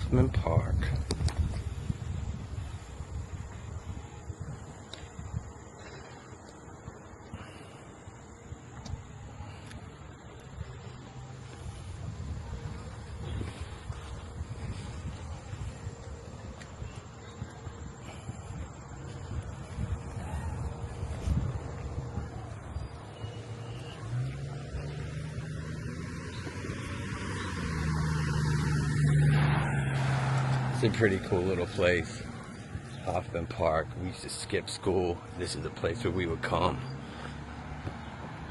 Hoffman Park. It's a pretty cool little place, Hoffman Park. We used to skip school. This is the place where we would come.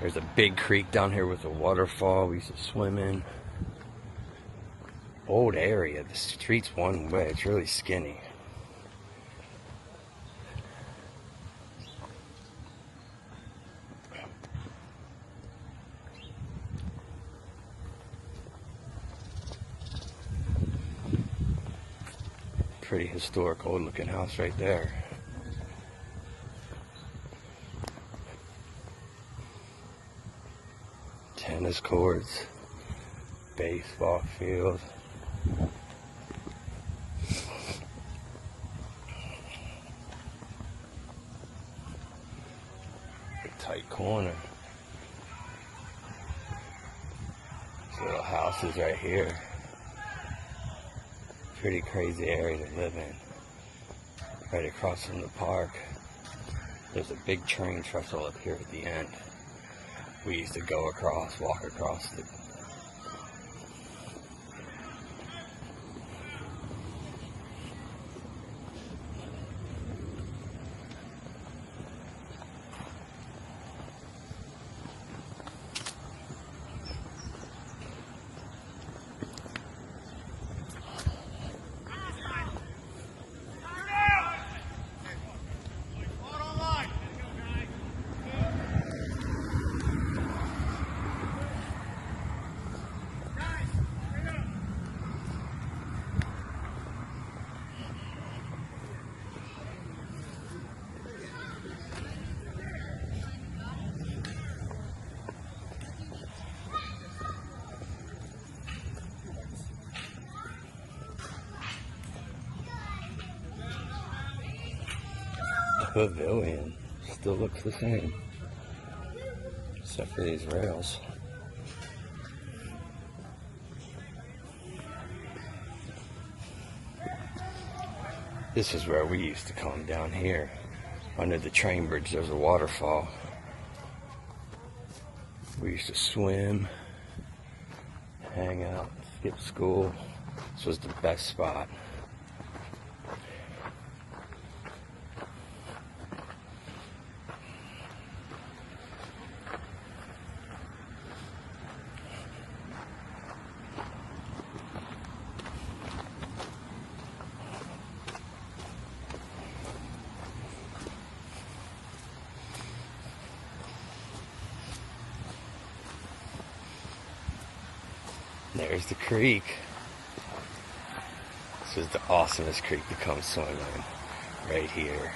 There's a big creek down here with a waterfall we used to swim in. Old area. The street's one way. It's really skinny. Pretty historic old looking house right there. Tennis courts, baseball field. Tight corner. These little houses right here. Pretty crazy area to live in. Right across from the park, there's a big train trestle up here at the end. We used to go across, walk across the pavilion. Still looks the same, except for these rails. This is where we used to come down here. Under the train bridge, there's a waterfall. We used to swim, hang out, skip school. This was the best spot. There's the creek. This is the awesomest creek to come swimming in, right here.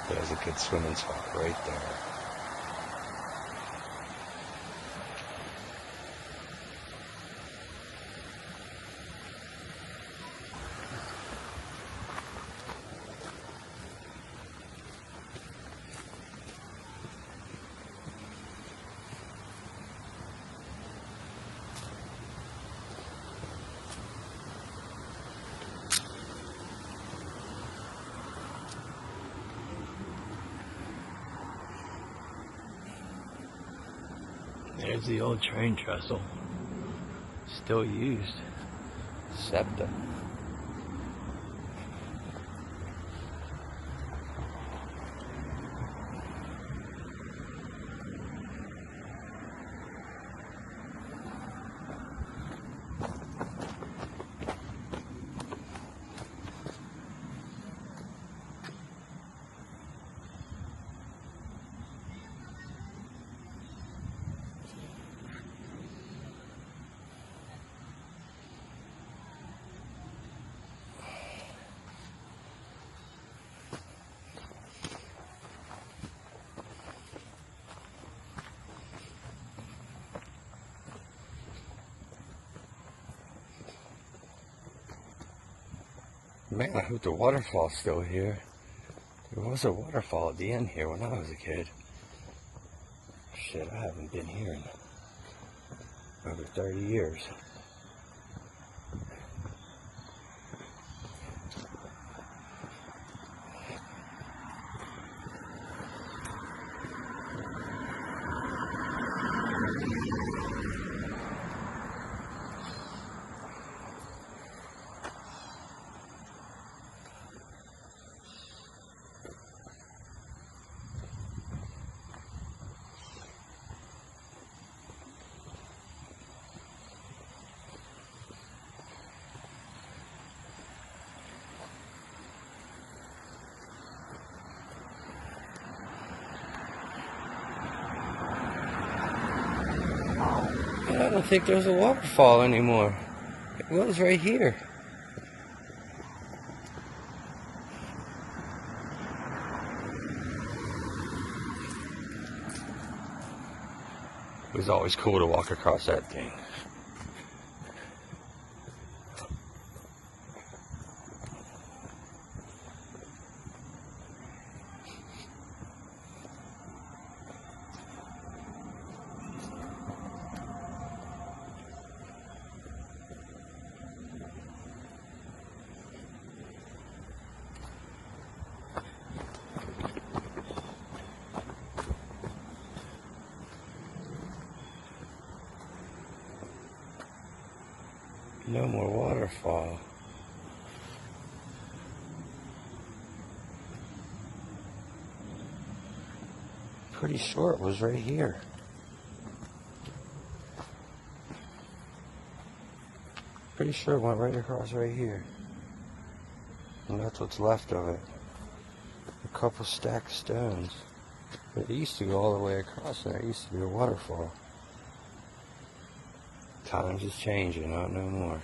There's a good swimming spot right there. There's the old train trestle, still used, septa. Man, I hope the waterfall's still here. There was a waterfall at the end here when I was a kid. Shit, I haven't been here in over 30 years. I don't think there's a waterfall anymore. It was right here. It was always cool to walk across that thing. No more waterfall. Pretty sure it was right here. Pretty sure it went right across right here. And that's what's left of it. A couple stacked stones. But it used to go all the way across there. It used to be a waterfall. Times is changing, not no more.